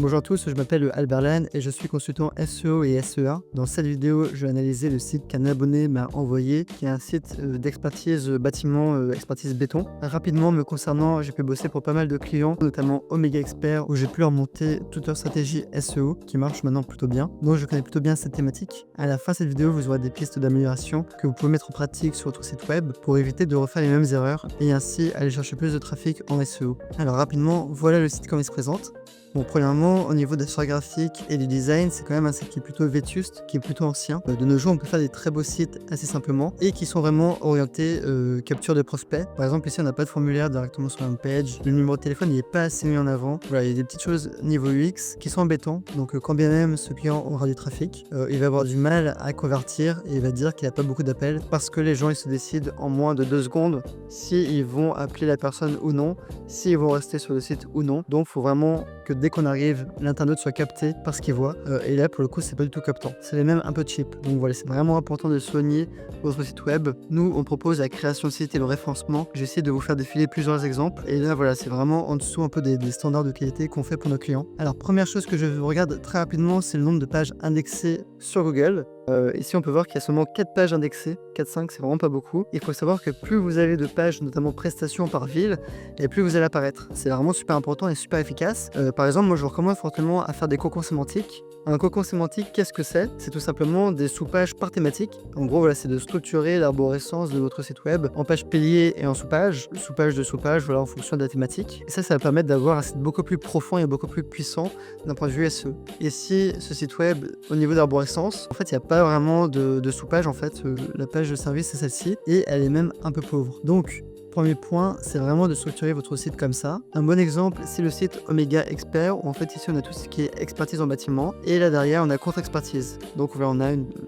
Bonjour à tous, je m'appelle Albert Lannes et je suis consultant SEO et SEA. Dans cette vidéo, je vais analyser le site qu'un abonné m'a envoyé, qui est un site d'expertise bâtiment, expertise béton. Rapidement, me concernant, j'ai pu bosser pour pas mal de clients, notamment Omega Expert, où j'ai pu leur monter toute leur stratégie SEO, qui marche maintenant plutôt bien. Donc je connais plutôt bien cette thématique. À la fin de cette vidéo, vous aurez des pistes d'amélioration que vous pouvez mettre en pratique sur votre site web pour éviter de refaire les mêmes erreurs et ainsi aller chercher plus de trafic en SEO. Alors rapidement, voilà le site comme il se présente. Bon, premièrement, au niveau de la charte graphique et du design, c'est quand même un site qui est plutôt vétuste, qui est plutôt ancien. De nos jours, on peut faire des très beaux sites assez simplement et qui sont vraiment orientés capture de prospects. Par exemple, ici, on n'a pas de formulaire directement sur la home page. Le numéro de téléphone, il n'est pas assez mis en avant. Voilà, il y a des petites choses niveau UX qui sont embêtantes. Donc, quand bien même ce client aura du trafic, il va avoir du mal à convertir et il va dire qu'il n'a pas beaucoup d'appels parce que les gens, ils se décident en moins de 2 secondes s'ils vont appeler la personne ou non, s'ils vont rester sur le site ou non. Donc, il faut vraiment que dès qu'on arrive, l'internaute soit capté par ce qu'il voit. Et là, pour le coup, c'est pas du tout captant. C'est même un peu cheap. Donc voilà, c'est vraiment important de soigner votre site web. Nous, on propose la création de site et le référencement. J'essaie de vous faire défiler plusieurs exemples. Et là, voilà, c'est vraiment en dessous un peu des standards de qualité qu'on fait pour nos clients. Alors, première chose que je regarde très rapidement, c'est le nombre de pages indexées sur Google. Ici, on peut voir qu'il y a seulement 4 pages indexées. 4-5, c'est vraiment pas beaucoup. Il faut savoir que plus vous avez de pages, notamment prestations par ville, et plus vous allez apparaître. C'est vraiment super important et super efficace. Par exemple, moi, je vous recommande fortement à faire des cocons sémantiques. Un cocon sémantique, qu'est-ce que c'est? C'est tout simplement des sous-pages par thématique. En gros, voilà, c'est de structurer l'arborescence de votre site web en pages piliers et en sous-pages, sous-page de sous-page, voilà, en fonction de la thématique. Et ça va permettre d'avoir un site beaucoup plus profond et beaucoup plus puissant d'un point de vue SEO. Et si ce site web, au niveau d'arborescence, en fait, il n'y a pas vraiment de sous-page, en fait. La page de service, c'est celle-ci, et elle est même un peu pauvre. Donc, premier point, c'est vraiment de structurer votre site comme ça. Un bon exemple, c'est le site Omega Expert, où en fait ici on a tout ce qui est expertise en bâtiment, et là derrière on a contre-expertise. Donc voilà,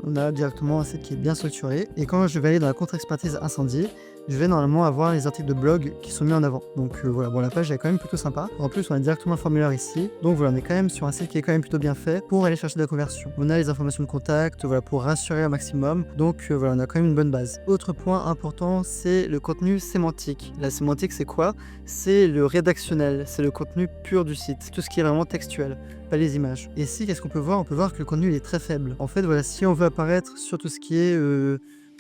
on a directement un site qui est bien structuré. Et quand je vais aller dans la contre-expertise incendie, je vais normalement avoir les articles de blog qui sont mis en avant. Donc voilà, bon, la page est quand même plutôt sympa. En plus, on a directement le formulaire ici. Donc voilà, on est quand même sur un site qui est quand même plutôt bien fait pour aller chercher de la conversion. On a les informations de contact, voilà, pour rassurer un maximum. Donc voilà, on a quand même une bonne base. Autre point important, c'est le contenu sémantique. La sémantique, c'est quoi? C'est le rédactionnel, c'est le contenu pur du site. Tout ce qui est vraiment textuel, pas les images. Et ici, qu'est-ce qu'on peut voir? On peut voir que le contenu il est très faible. En fait, voilà, si on veut apparaître sur tout ce qui est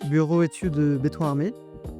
bureau études béton armé,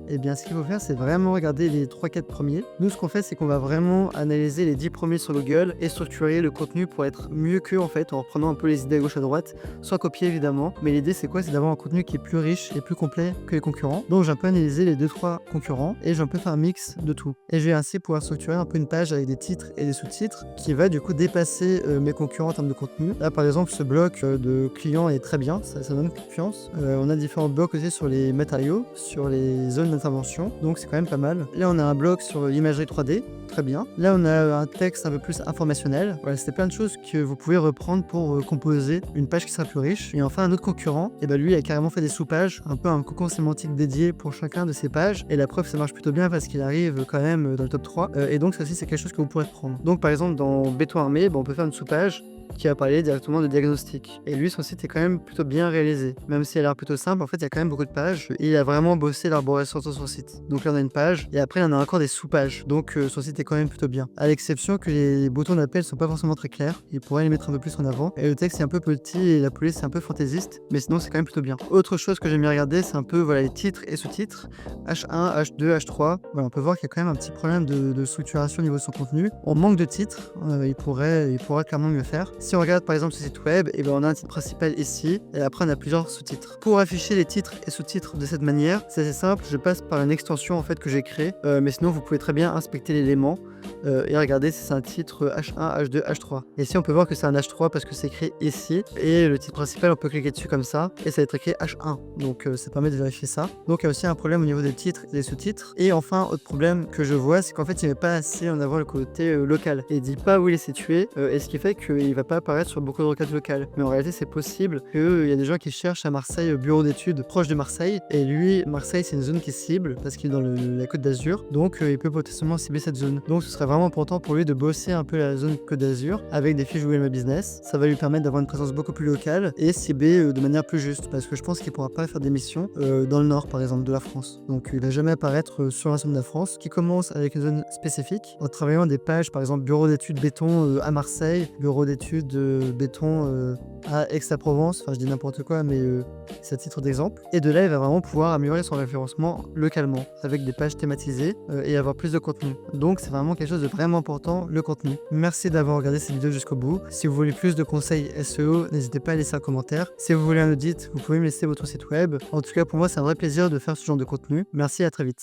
eh bien, ce qu'il faut faire, c'est vraiment regarder les 3-4 premiers. Nous, ce qu'on fait, c'est qu'on va vraiment analyser les 10 premiers sur Google et structurer le contenu pour être mieux qu'eux, en fait, en reprenant un peu les idées à gauche à droite, sans copier évidemment. Mais l'idée, c'est quoi? C'est d'avoir un contenu qui est plus riche et plus complet que les concurrents. Donc, j'ai un peu analysé les 2-3 concurrents et j'ai un peu fait un mix de tout. Et je vais ainsi pouvoir structurer un peu une page avec des titres et des sous-titres qui va du coup dépasser mes concurrents en termes de contenu. Là, par exemple, ce bloc de clients est très bien, ça donne confiance. On a différents blocs aussi sur les matériaux, sur les zones d'intervention, donc c'est quand même pas mal. Là, on a un bloc sur l'imagerie 3D, très bien. Là, on a un texte un peu plus informationnel. Voilà, c'était plein de choses que vous pouvez reprendre pour composer une page qui sera plus riche. Et enfin, un autre concurrent, et ben lui, il a carrément fait des sous-pages, un peu un cocon sémantique dédié pour chacun de ces pages. Et la preuve, ça marche plutôt bien parce qu'il arrive quand même dans le top 3. Et donc, ça aussi, c'est quelque chose que vous pourrez prendre. Donc, par exemple, dans béton armé, on peut faire une sous-page qui va parler directement de diagnostic. Et lui, son site est quand même plutôt bien réalisé. Même si elle a l'air plutôt simple, en fait, il y a quand même beaucoup de pages. Et il a vraiment bossé l'arborescence sur son site. Donc là, on a une page. Et après, on a encore des sous-pages. Donc son site est quand même plutôt bien. À l'exception que les boutons d'appel sont pas forcément très clairs. Il pourrait les mettre un peu plus en avant. Et le texte est un peu petit et la police est un peu fantaisiste. Mais sinon, c'est quand même plutôt bien. Autre chose que j'aime bien regarder, c'est un peu voilà, les titres et sous-titres. H1, H2, H3. Voilà, on peut voir qu'il y a quand même un petit problème de structuration au niveau de son contenu. On manque de titres. Il pourrait clairement mieux faire. Si on regarde par exemple ce site web, et on a un titre principal ici, et après on a plusieurs sous-titres. Pour afficher les titres et sous-titres de cette manière, c'est assez simple, je passe par une extension en fait que j'ai créée, mais sinon vous pouvez très bien inspecter l'élément et regarder si c'est un titre H1, H2, H3. Et ici on peut voir que c'est un H3 parce que c'est écrit ici, et le titre principal on peut cliquer dessus comme ça, et ça va être écrit H1, donc ça permet de vérifier ça. Donc il y a aussi un problème au niveau des titres et des sous-titres. Et enfin, autre problème que je vois, c'est qu'en fait il met pas assez en avant le côté local, et il dit pas où il est situé, et ce qui fait qu'il va pas apparaître sur beaucoup de requêtes locales. Mais en réalité, c'est possible qu'il y a des gens qui cherchent à Marseille, bureau d'études proche de Marseille. Et lui, Marseille, c'est une zone qui cible parce qu'il est dans la côte d'Azur. Donc, il peut potentiellement cibler cette zone. Donc, tout serait vraiment important pour lui de bosser un peu la zone Côte d'Azur avec des fiches Google My Business. Ça va lui permettre d'avoir une présence beaucoup plus locale et cibler de manière plus juste parce que je pense qu'il pourra pas faire des missions dans le nord par exemple de la France. Donc il va jamais apparaître sur l'ensemble de la France qui commence avec une zone spécifique en travaillant des pages par exemple bureau d'études béton à Marseille, bureau d'études béton à Aix-en-Provence, enfin je dis n'importe quoi mais c'est à titre d'exemple. Et de là il va vraiment pouvoir améliorer son référencement localement avec des pages thématisées et avoir plus de contenu. Donc c'est vraiment quelque chose de vraiment important, le contenu. Merci d'avoir regardé cette vidéo jusqu'au bout. Si vous voulez plus de conseils SEO, n'hésitez pas à laisser un commentaire. Si vous voulez un audit, vous pouvez me laisser votre site web. En tout cas pour moi c'est un vrai plaisir de faire ce genre de contenu. Merci, à très vite.